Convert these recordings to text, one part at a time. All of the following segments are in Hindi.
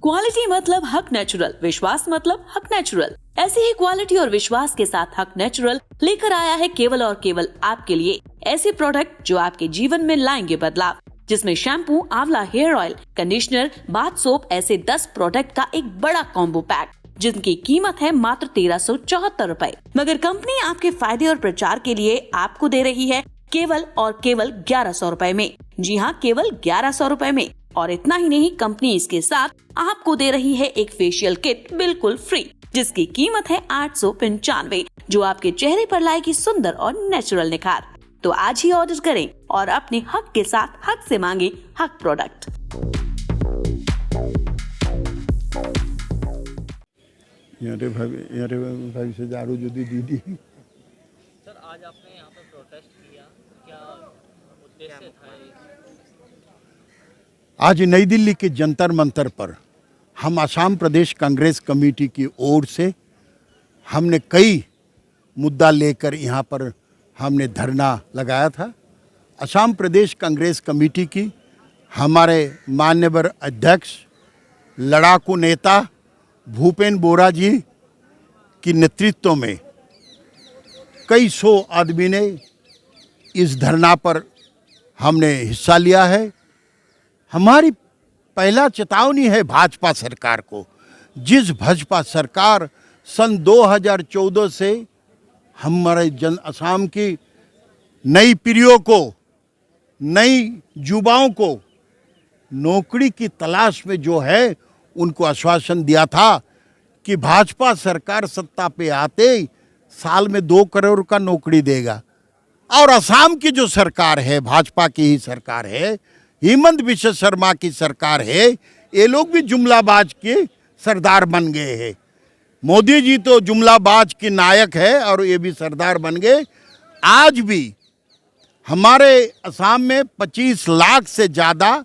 क्वालिटी मतलब हक नेचुरल, विश्वास मतलब हक नेचुरल। ऐसी ही क्वालिटी और विश्वास के साथ हक नेचुरल लेकर आया है केवल और केवल आपके लिए ऐसे प्रोडक्ट जो आपके जीवन में लाएंगे बदलाव, जिसमें shampoo, amla hair oil, conditioner, bath soap ऐसे 10 प्रोडक्ट का एक बड़ा कॉम्बो पैक, जिनकी कीमत है मात्र 1374 रूपए। मगर कंपनी आपके फायदे और प्रचार के लिए आपको दे रही है केवल और केवल 1100 रूपए में। जी हाँ, केवल 1100 रूपए में। और इतना ही नहीं, कंपनी इसके साथ आपको दे रही है एक फेशियल किट बिल्कुल फ्री, जिसकी कीमत है 895, जो आपके चेहरे पर लाएगी सुंदर और नेचुरल निखार। तो आज ही ऑर्डर करें और अपने हक के साथ हक से मांगे हक प्रोडक्ट। भाई से दारू जो दीदी। सर, आज आपने यहाँ पर प्रोटेस्ट किया, क्या उद्देश्य था? आज नई दिल्ली के जंतर मंतर पर हम असम प्रदेश कांग्रेस कमेटी की ओर से हमने कई मुद्दा लेकर यहाँ पर हमने धरना लगाया था। असम प्रदेश कांग्रेस कमेटी की हमारे माननीय अध्यक्ष लड़ाकू नेता भूपेन बोरा जी की नेतृत्व में कई सौ आदमी ने इस धरना पर हमने हिस्सा लिया है। हमारी पहला चेतावनी है भाजपा सरकार को, जिस भाजपा सरकार सन 2014 से हमारे असम की नई पीढ़ियों को, नई युवाओं को नौकरी की तलाश में जो है उनको आश्वासन दिया था कि भाजपा सरकार सत्ता पे आते साल में 2 करोड़ का नौकरी देगा। और असम की जो सरकार है, भाजपा की ही सरकार है, हेमंत बिश्व शर्मा की सरकार है, ये लोग भी जुमलाबाज के सरदार बन गए हैं। मोदी जी तो जुमलाबाज के नायक है और ये भी सरदार बन गए। आज भी हमारे असम में 25 लाख से ज़्यादा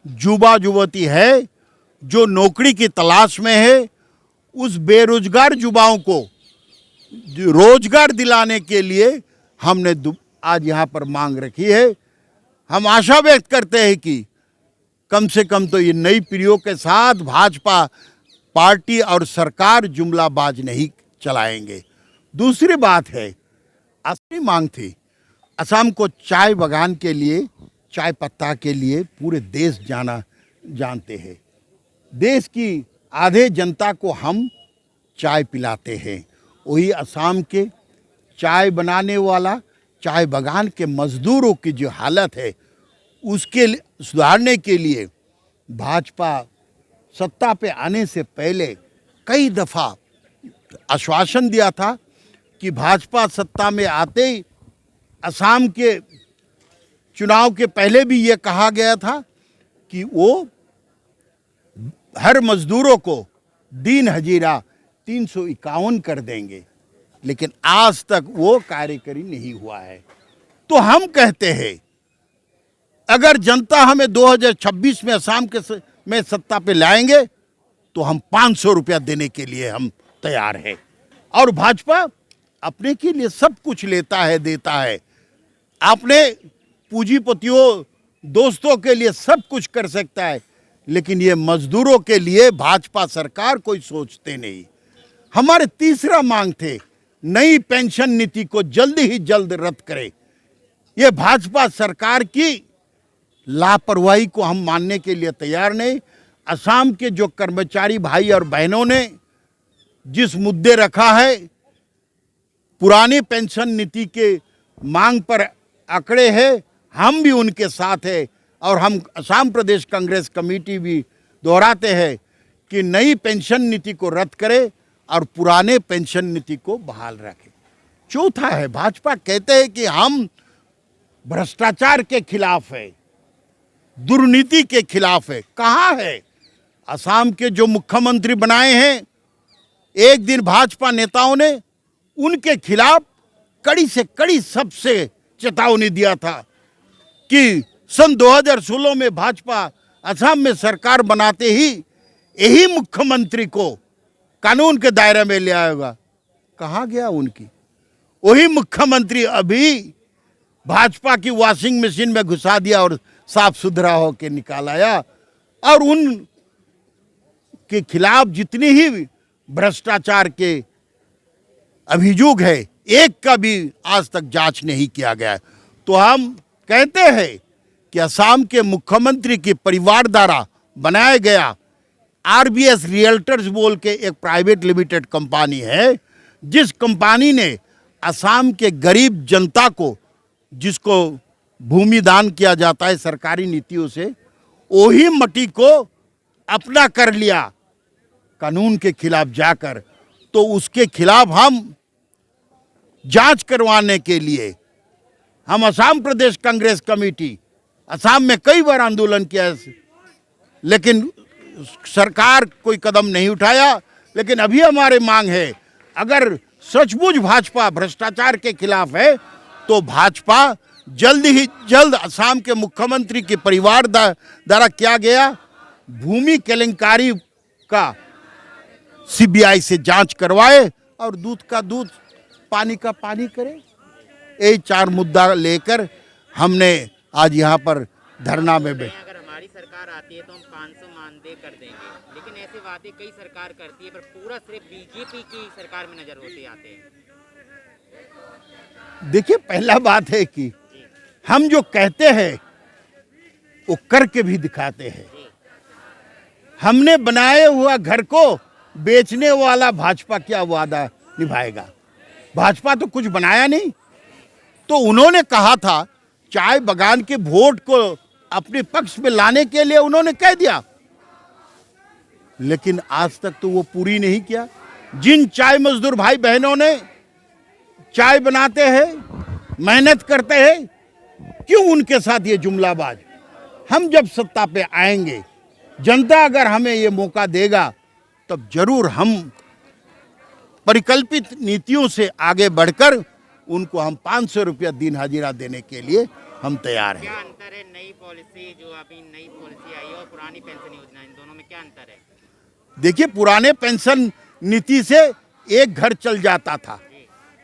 युवा युवती है जो नौकरी की तलाश में है। उस बेरोजगार युवाओं को रोजगार दिलाने के लिए हमने आज यहाँ पर मांग रखी है। हम आशा व्यक्त करते हैं कि कम से कम तो ये नई पीढ़ियों के साथ भाजपा पार्टी और सरकार जुमलाबाज नहीं चलाएंगे। दूसरी बात है, असली मांग थी, असम को चाय बागान के लिए, चाय पत्ता के लिए पूरे देश जानते हैं। देश की आधे जनता को हम चाय पिलाते हैं। वही असम के चाय बनाने वाला, चाय बागान के मजदूरों की जो हालत है उसके सुधारने के लिए भाजपा सत्ता पे आने से पहले कई दफ़ा आश्वासन दिया था कि भाजपा सत्ता में आते ही असम के चुनाव के पहले भी ये कहा गया था कि वो हर मजदूरों को दिन हजीरा 351 कर देंगे, लेकिन आज तक वो कार्यकरी नहीं हुआ है। तो हम कहते हैं अगर जनता हमें 2026 में असम में सत्ता पे लाएंगे तो हम 500 रुपया देने के लिए हम तैयार हैं। और भाजपा अपने के लिए सब कुछ लेता है, देता है, अपने पूंजीपतियों दोस्तों के लिए सब कुछ कर सकता है, लेकिन ये मजदूरों के लिए भाजपा सरकार कोई सोचते नहीं। हमारे तीसरा मांग थे, नई पेंशन नीति को जल्दी ही जल्द रद्द करें। ये भाजपा सरकार की लापरवाही को हम मानने के लिए तैयार नहीं। असम के जो कर्मचारी भाई और बहनों ने जिस मुद्दे रखा है, पुरानी पेंशन नीति के मांग पर अकड़े हैं, हम भी उनके साथ हैं। और हम असम प्रदेश कांग्रेस कमेटी भी दोहराते हैं कि नई पेंशन नीति को रद्द करें और पुराने पेंशन नीति को बहाल रखें। चौथा है, भाजपा कहते हैं कि हम भ्रष्टाचार के खिलाफ है, दुर्नीति के खिलाफ है। कहाँ है? असम के जो मुख्यमंत्री बनाए हैं, एक दिन भाजपा नेताओं ने उनके खिलाफ कड़ी से कड़ी सबसे चेतावनी दिया था कि सन 2016 में भाजपा असम में सरकार बनाते ही यही मुख्यमंत्री को कानून के दायरे में ले आएगा। कहाँ गया उनकी? वही मुख्यमंत्री अभी भाजपा की वॉशिंग मशीन में घुसा दिया और साफ सुथरा होकर निकाल आया। और उन के खिलाफ जितनी ही भ्रष्टाचार के अभियोग है, एक का भी आज तक जांच नहीं किया गया है। तो हम कहते हैं कि असम के मुख्यमंत्री के परिवार द्वारा बनाया गया आरबीएस रियल्टर्स बोल के एक प्राइवेट लिमिटेड कंपनी है, जिस कंपनी ने असम के गरीब जनता को, जिसको भूमि दान किया जाता है सरकारी नीतियों से, वही मट्टी को अपना कर लिया कानून के खिलाफ जाकर। तो उसके खिलाफ हम जांच करवाने के लिए हम असम प्रदेश कांग्रेस कमेटी असम में कई बार आंदोलन किया है, लेकिन सरकार कोई कदम नहीं उठाया। लेकिन अभी हमारे मांग है, अगर सचमुच भाजपा भ्रष्टाचार के खिलाफ है तो भाजपा जल्द ही जल्द असम के मुख्यमंत्री के परिवार द्वारा किया गया भूमि केलेंकारी का सीबीआई से जांच करवाए और दूध का दूध पानी का पानी करे। ये 4 मुद्दा लेकर हमने आज यहाँ पर धरना में बैठे। अगर हमारी सरकार आती है तो हम 500 मानदेय कर देंगे, लेकिन ऐसे वादे कई सरकार करती है पर पूरा सिर्फ बीजेपी की सरकार में नजर होते आते हैं। देखिए, पहला बात है कि हम जो कहते हैं वो करके भी दिखाते हैं। हमने बनाए हुआ घर को बेचने वाला भाजपा क्या वादा निभाएगा? भाजपा तो कुछ बनाया नहीं। तो उन्होंने कहा था चाय बागान के वोट को अपने पक्ष में लाने के लिए उन्होंने कह दिया, लेकिन आज तक तो वो पूरी नहीं किया। जिन चाय मजदूर भाई बहनों ने चाय बनाते हैं, मेहनत करते हैं, क्यों उनके साथ ये जुमलाबाज? हम जब सत्ता पे आएंगे, जनता अगर हमें ये मौका देगा, तब जरूर हम परिकल्पित नीतियों से आगे बढ़कर उनको हम 500 रुपया दिन हाजिरा देने के लिए हम तैयार हैं। क्या अंतर है नई पॉलिसी, जो अभी नई पॉलिसी आई है, और पुरानी पेंशन योजना, इन दोनों में क्या अंतर है? देखिए, पुराने पेंशन नीति से एक घर चल जाता था,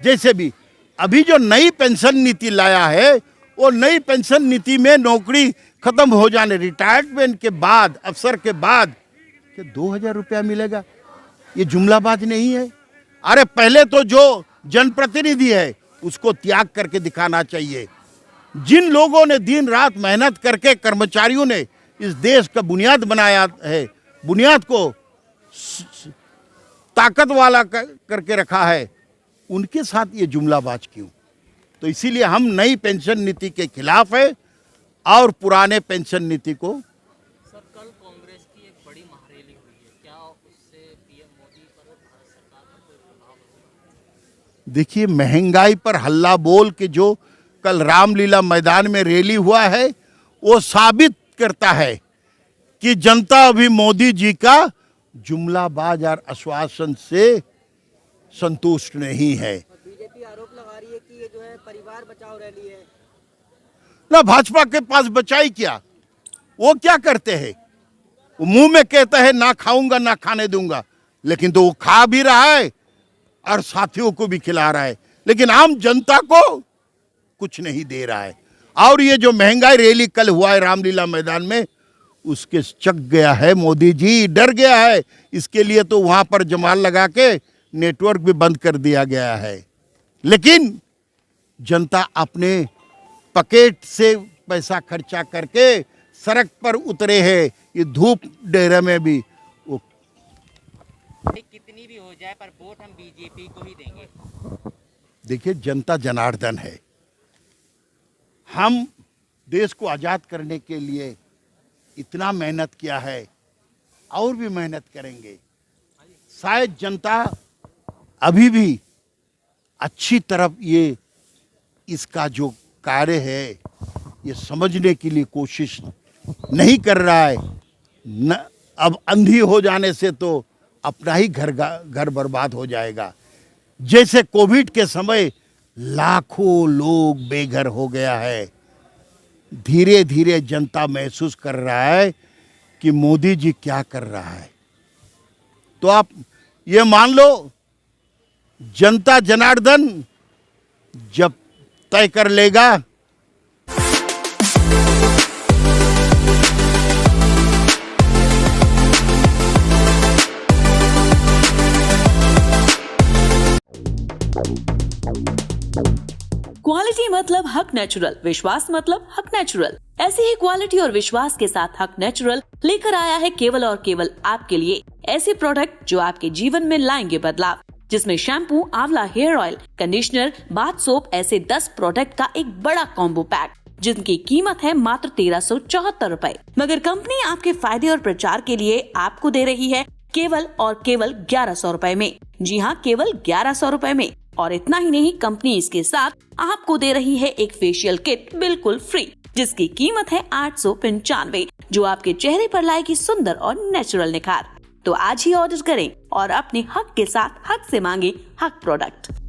जैसे भी अभी जो नई पेंशन नीति लाया है, वो नई पेंशन नीति में नौकरी खत्म हो जाने, रिटायरमेंट के बाद, अवसर के बाद 2000 रुपया मिलेगा। ये जुमलाबाज नहीं है। अरे पहले तो जो जनप्रतिनिधि है उसको त्याग करके दिखाना चाहिए। जिन लोगों ने दिन रात मेहनत करके, कर्मचारियों ने इस देश का बुनियाद बनाया है, बुनियाद को ताकत वाला करके रखा है, उनके साथ ये जुमलाबाज क्यों? तो इसीलिए हम नई पेंशन नीति के खिलाफ है और पुराने पेंशन नीति को। सर, कल कांग्रेस की एक बड़ी महारैली हुई है, क्या उससे पीएम मोदी पर भारत सरकार का कोई प्रभाव होगा? देखिए, महंगाई पर हल्ला बोल के जो कल रामलीला मैदान में रैली हुआ है, वो साबित करता है कि जनता अभी मोदी जी का जुमलाबाज और आश्वासन से संतुष्ट नहीं है। बीजेपी आरोप लगा रही है कि ये जो है परिवार बचाओ रैली है। ना भाजपा के पास बचाई क्या? वो क्या करते हैं? वो मुंह में कहता है ना खाऊंगा ना खाने दूंगा, लेकिन तो वो खा भी रहा है और साथियों को भी खिला रहा है, लेकिन आम जनता को कुछ नहीं दे रहा है। और ये जो महंगाई रैली कल हुआ है रामलीला मैदान में, उसके चक गया है मोदी जी, डर गया है। इसके लिए तो वहां पर जमाल लगा के नेटवर्क भी बंद कर दिया गया है। लेकिन जनता अपने पॉकेट से पैसा खर्चा करके सड़क पर उतरे हैं। ये धूप डेरे में भी वो कितनी भी हो जाए, पर वोट हम बीजेपी को ही देंगे। देखिए, जनता जनार्दन है। हम देश को आज़ाद करने के लिए इतना मेहनत किया है और भी मेहनत करेंगे। शायद जनता अभी भी अच्छी तरफ ये इसका जो कार्य है ये समझने के लिए कोशिश नहीं कर रहा है। न अब अंधी हो जाने से तो अपना ही घर बर्बाद हो जाएगा। जैसे कोविड के समय लाखों लोग बेघर हो गया है, धीरे धीरे जनता महसूस कर रहा है कि मोदी जी क्या कर रहा है। तो आप ये मान लो, जनता जनार्दन जब तय कर लेगा मतलब हक नेचुरल, विश्वास मतलब हक नेचुरल। ऐसी ही क्वालिटी और विश्वास के साथ हक नेचुरल लेकर आया है केवल और केवल आपके लिए ऐसे प्रोडक्ट जो आपके जीवन में लाएंगे बदलाव, जिसमें shampoo, amla hair oil, conditioner, bath soap ऐसे 10 प्रोडक्ट का एक बड़ा कॉम्बो पैक, जिनकी कीमत है मात्र 1374 रुपए। मगर कंपनी आपके फायदे और प्रचार के लिए आपको दे रही है केवल और केवल 1100 रुपए में। जी हाँ, केवल 1100 रुपए में। और इतना ही नहीं, कंपनी इसके साथ आपको दे रही है एक फेशियल किट बिल्कुल फ्री, जिसकी कीमत है 895, जो आपके चेहरे पर लाएगी सुंदर और नेचुरल निखार। तो आज ही ऑर्डर करें और अपने हक के साथ हक से मांगे हक प्रोडक्ट।